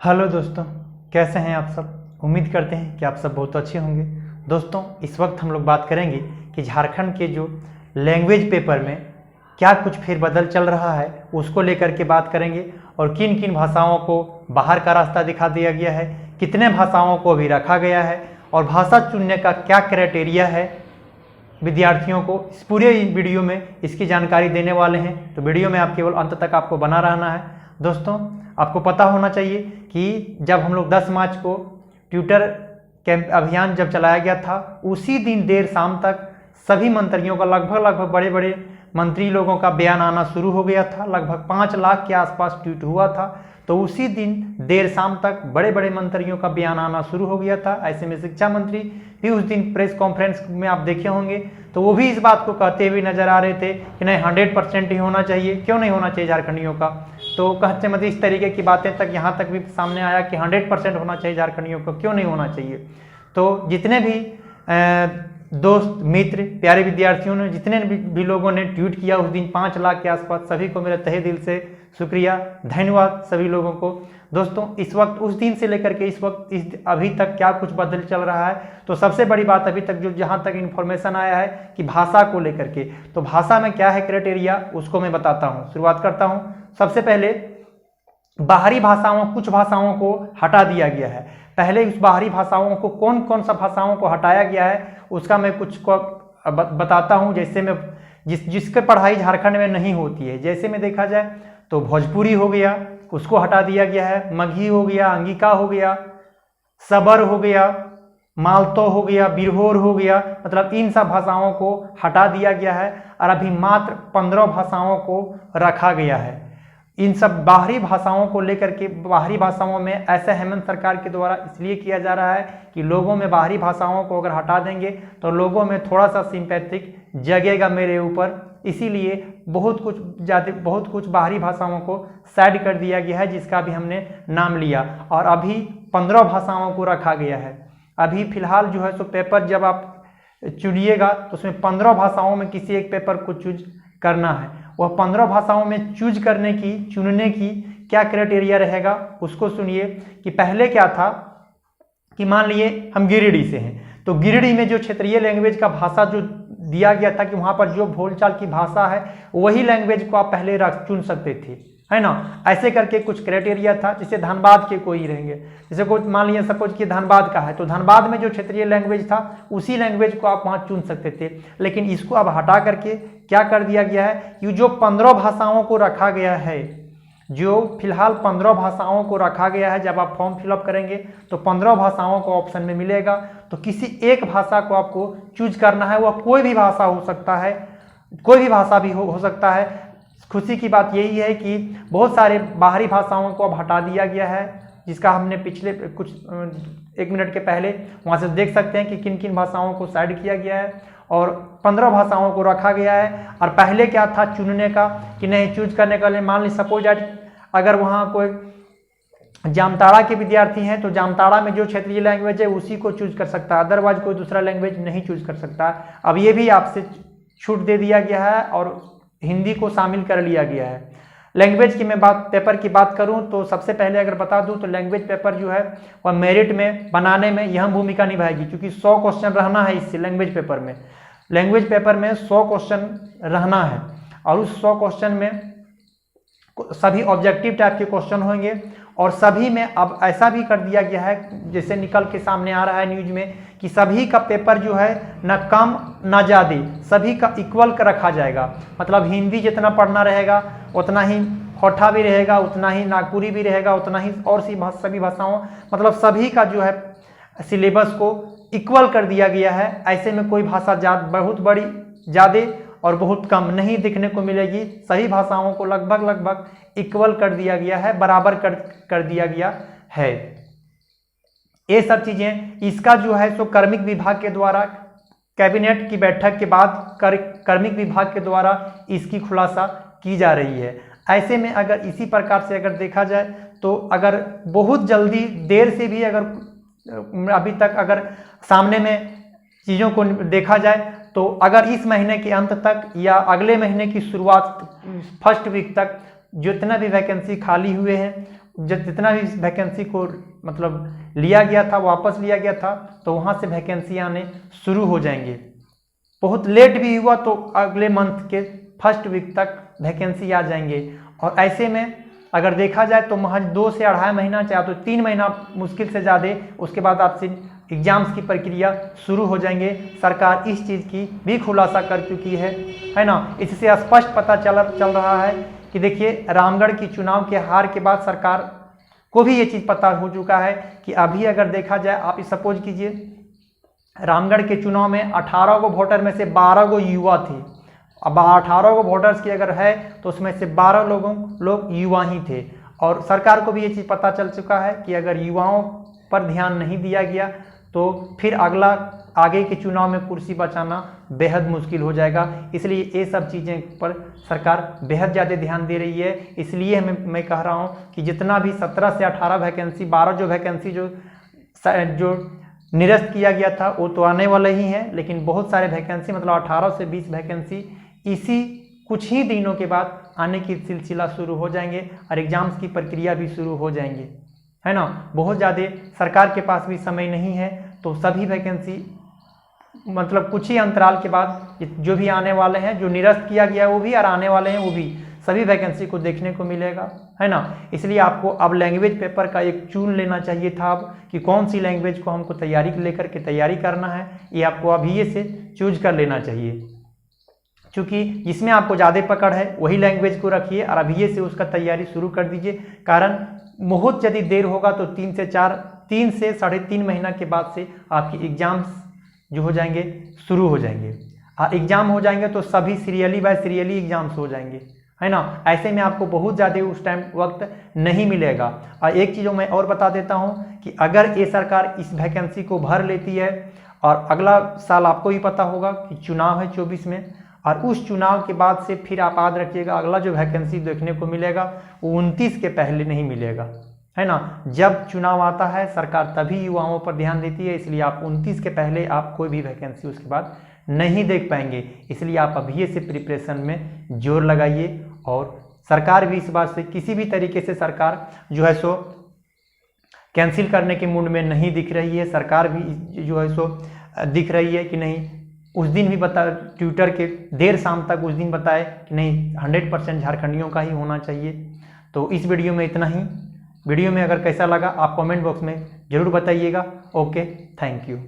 Hello दोस्तों, कैसे हैं आप सब। उम्मीद करते हैं कि आप सब बहुत अच्छे होंगे। दोस्तों, इस वक्त हम लोग बात करेंगे कि झारखंड के जो लैंग्वेज पेपर में क्या कुछ फेरबदल चल रहा है उसको लेकर के बात करेंगे और किन किन भाषाओं को बाहर का रास्ता दिखा दिया गया है, कितने भाषाओं को अभी रखा गया है और भाषा चुनने का क्या क्राइटेरिया है विद्यार्थियों को। इस पूरे वीडियो में इसकी जानकारी देने वाले हैं, तो वीडियो में आप केवल अंत तक आपको बना रहना है। दोस्तों, आपको पता होना चाहिए कि जब हम लोग 10 मार्च को ट्विटर कैंप अभियान जब चलाया गया था, उसी दिन देर शाम तक सभी मंत्रियों का लगभग बड़े बड़े मंत्री लोगों का बयान आना शुरू हो गया था। लगभग 5 लाख के आसपास ट्वीट हुआ था। तो उसी दिन देर शाम तक बड़े बड़े मंत्रियों का बयान आना शुरू हो गया था। ऐसे में शिक्षा मंत्री भी उस दिन प्रेस कॉन्फ्रेंस में आप देखे होंगे, तो वो भी इस बात को कहते हुए नजर आ रहे थे कि नहीं 100% ही होना चाहिए। क्यों नहीं होना चाहिए झारखंडियों का, तो कहते मतलब इस तरीके की बातें तक यहाँ तक भी सामने आया कि 100% होना चाहिए झारखंडियों को, क्यों नहीं होना चाहिए। तो जितने भी दोस्त मित्र प्यारे विद्यार्थियों ने, जितने भी लोगों ने ट्वीट किया उस दिन 5 लाख के आसपास, सभी को मेरे तहे दिल से शुक्रिया, धन्यवाद सभी लोगों को। दोस्तों, इस वक्त उस दिन से लेकर के इस वक्त अभी तक क्या कुछ बदल चल रहा है, तो सबसे बड़ी बात अभी तक जो जहां तक इन्फॉर्मेशन आया है कि भाषा को लेकर के, तो भाषा में क्या है क्राइटेरिया उसको मैं बताता हूं। शुरुआत करता हूं। सबसे पहले बाहरी भाषाओं, कुछ भाषाओं को हटा दिया गया है। पहले उस बाहरी भाषाओं को कौन कौन सा भाषाओं को हटाया गया है उसका मैं कुछ को बताता हूं। जैसे मैं जिसके पढ़ाई झारखंड में नहीं होती है, जैसे में देखा जाए तो भोजपुरी हो गया, उसको हटा दिया गया है। मगही हो गया, अंगिका हो गया, सबर हो गया, मालतो हो गया, बिरहोर हो गया, मतलब इन सब भाषाओं को हटा दिया गया है और अभी मात्र 15 भाषाओं को रखा गया है। इन सब बाहरी भाषाओं को लेकर के, बाहरी भाषाओं में ऐसा हेमंत सरकार के द्वारा इसलिए किया जा रहा है कि लोगों में बाहरी भाषाओं को अगर हटा देंगे तो लोगों में थोड़ा सा सिंपैथिक जगेगा मेरे ऊपर, इसीलिए बहुत कुछ बाहरी भाषाओं को साइड कर दिया गया है, जिसका भी हमने नाम लिया और अभी 15 भाषाओं को रखा गया है। अभी फिलहाल जो है सो पेपर जब आप चुनिएगा तो उसमें 15 भाषाओं में किसी एक पेपर को चूज करना है। वह 15 भाषाओं में चूज करने की, चुनने की क्या क्राइटेरिया रहेगा उसको सुनिए। कि पहले क्या था कि मान लिए हम गिरिडीह से हैं, तो गिरिडीह में जो क्षेत्रीय लैंग्वेज का भाषा जो दिया गया था कि वहां पर जो बोलचाल की भाषा है वही लैंग्वेज को आप पहले चुन सकते थे, है ना। ऐसे करके कुछ क्राइटेरिया था। जैसे धनबाद के कोई रहेंगे, जैसे कोई मान लिया सपोज कि धनबाद का है, तो धनबाद में जो क्षेत्रीय लैंग्वेज था उसी लैंग्वेज को आप वहां चुन सकते थे। लेकिन इसको अब हटा करके क्या कर दिया गया है कि जो 15 भाषाओं को रखा गया है, जो फिलहाल 15 भाषाओं को रखा गया है, जब आप फॉर्म फिलअप करेंगे तो 15 भाषाओं को ऑप्शन में मिलेगा। तो किसी एक भाषा को आपको चूज करना है, वह कोई भी भाषा हो सकता है, कोई भी भाषा भी हो सकता है। खुशी की बात यही है कि बहुत सारे बाहरी भाषाओं को अब हटा दिया गया है, जिसका हमने पिछले कुछ 1 मिनट के पहले वहाँ से देख सकते हैं कि किन किन भाषाओं को साइड किया गया है और 15 भाषाओं को रखा गया है। और पहले क्या था चुनने का कि नहीं चूज करने का, मान ली सपोज अगर वहाँ कोई जामताड़ा के विद्यार्थी हैं तो जामताड़ा में जो क्षेत्रीय लैंग्वेज है उसी को चूज कर सकता है, अदरवाइज कोई दूसरा लैंग्वेज नहीं चूज कर सकता। अब ये भी आपसे छूट दे दिया गया है और हिंदी को शामिल कर लिया गया है। लैंग्वेज की मैं पेपर की बात करूं तो सबसे पहले अगर बता दूं तो लैंग्वेज पेपर जो है वह मेरिट में बनाने में यह भूमिका निभाएगी, क्योंकि 100 क्वेश्चन रहना है इससे। लैंग्वेज पेपर में 100 क्वेश्चन रहना है और उस 100 क्वेश्चन में सभी ऑब्जेक्टिव टाइप के क्वेश्चन होंगे और सभी में अब ऐसा भी कर दिया गया है, जैसे निकल के सामने आ रहा है न्यूज में, कि सभी का पेपर जो है न कम न ज़्यादा, सभी का इक्वल का रखा जाएगा। मतलब हिंदी जितना पढ़ना रहेगा उतना ही होठा भी रहेगा, उतना ही नागपुरी भी रहेगा, उतना ही और सभी भाषाओं, मतलब सभी का जो है सिलेबस को इक्वल कर दिया गया है। ऐसे में कोई भाषा बहुत बड़ी ज़्यादा और बहुत कम नहीं दिखने को मिलेगी। सभी भाषाओं को लगभग इक्वल कर दिया गया है, बराबर कर दिया गया है। ये सब चीजें इसका जो है सो कार्मिक विभाग के द्वारा कैबिनेट की बैठक के बाद कार्मिक विभाग के द्वारा इसकी खुलासा की जा रही है। ऐसे में अगर इसी प्रकार से अगर देखा जाए तो अगर बहुत जल्दी देर से भी अगर अभी तक अगर सामने में चीज़ों को देखा जाए तो अगर इस महीने के अंत तक या अगले महीने की शुरुआत फर्स्ट वीक तक जितना भी वैकेंसी खाली हुए हैं जितना भी वैकेंसी को मतलब लिया गया था, वापस लिया गया था, तो वहाँ से वैकेंसी आने शुरू हो जाएंगे। बहुत लेट भी हुआ तो अगले मंथ के फर्स्ट वीक तक वैकेंसी आ जाएंगे। और ऐसे में अगर देखा जाए तो महज 2 से 2.5 महीना चाहे तो 3 महीना मुश्किल से ज़्यादा, उसके बाद आपसे एग्जाम्स की प्रक्रिया शुरू हो जाएंगे। सरकार इस चीज़ की भी खुलासा कर चुकी है ना। इससे स्पष्ट पता चल रहा है कि देखिए, रामगढ़ की चुनाव के हार के बाद सरकार को भी ये चीज़ पता हो चुका है कि अभी अगर देखा जाए, आप सपोज कीजिए रामगढ़ के चुनाव में 18 गो वोटर में से 12 गो युवा थे। अब 18 गो वोटर्स की अगर है तो उसमें से 12 लोग युवा ही थे। और सरकार को भी ये चीज़ पता चल चुका है कि अगर युवाओं पर ध्यान नहीं दिया गया तो फिर आगे के चुनाव में कुर्सी बचाना बेहद मुश्किल हो जाएगा। इसलिए ये सब चीज़ें पर सरकार बेहद ज़्यादा ध्यान दे रही है। इसलिए मैं कह रहा हूँ कि जितना भी 17 से 18 वैकेंसी, 12 जो वैकेंसी जो निरस्त किया गया था वो तो आने वाले ही हैं, लेकिन बहुत सारे वैकेंसी मतलब 18 से 20 वैकेंसी इसी कुछ ही दिनों के बाद आने की सिलसिला शुरू हो जाएंगे और एग्ज़ाम्स की प्रक्रिया भी शुरू हो जाएंगे, है ना। बहुत ज़्यादा सरकार के पास भी समय नहीं है, तो सभी वैकेंसी मतलब कुछ ही अंतराल के बाद जो भी आने वाले हैं, जो निरस्त किया गया है वो भी और आने वाले हैं वो भी, सभी वैकेंसी को देखने को मिलेगा, है ना। इसलिए आपको अब लैंग्वेज पेपर का एक चुन लेना चाहिए था अब कि कौन सी लैंग्वेज को हमको लेकर के तैयारी करना है। ये आपको अभी से चूज कर लेना चाहिए, क्योंकि जिसमें आपको ज़्यादा पकड़ है वही लैंग्वेज को रखिए और अभी से उसका तैयारी शुरू कर दीजिए। कारण बहुत यदि देर होगा तो 3 से 3.5 महीना के बाद से आपकी एग्ज़ाम्स जो हो जाएंगे शुरू हो जाएंगे। एग्ज़ाम हो जाएंगे तो सभी सीरियली बाय सीरियली एग्ज़ाम्स हो जाएंगे, है ना। ऐसे में आपको बहुत ज़्यादा उस टाइम वक्त नहीं मिलेगा। और एक चीज़ मैं और बता देता हूँ कि अगर ये सरकार इस वैकेंसी को भर लेती है और अगला साल आपको ही पता होगा कि चुनाव है 24 में, और उस चुनाव के बाद से फिर आप याद रखिएगा अगला जो वैकेंसी देखने को मिलेगा वो 29 के पहले नहीं मिलेगा, है ना। जब चुनाव आता है सरकार तभी युवाओं पर ध्यान देती है, इसलिए आप 29 के पहले आप कोई भी वैकेंसी उसके बाद नहीं देख पाएंगे। इसलिए आप अभी से प्रिपरेशन में जोर लगाइए। और सरकार भी इस बात से किसी भी तरीके से सरकार जो है सो कैंसिल करने के मूड में नहीं दिख रही है। सरकार भी जो है सो दिख रही है कि नहीं, उस दिन भी ट्विटर के देर शाम तक उस दिन बताए कि नहीं 100% झारखंडियों का ही होना चाहिए। तो इस वीडियो में इतना ही। वीडियो में अगर कैसा लगा आप कमेंट बॉक्स में ज़रूर बताइएगा। Okay, thank you.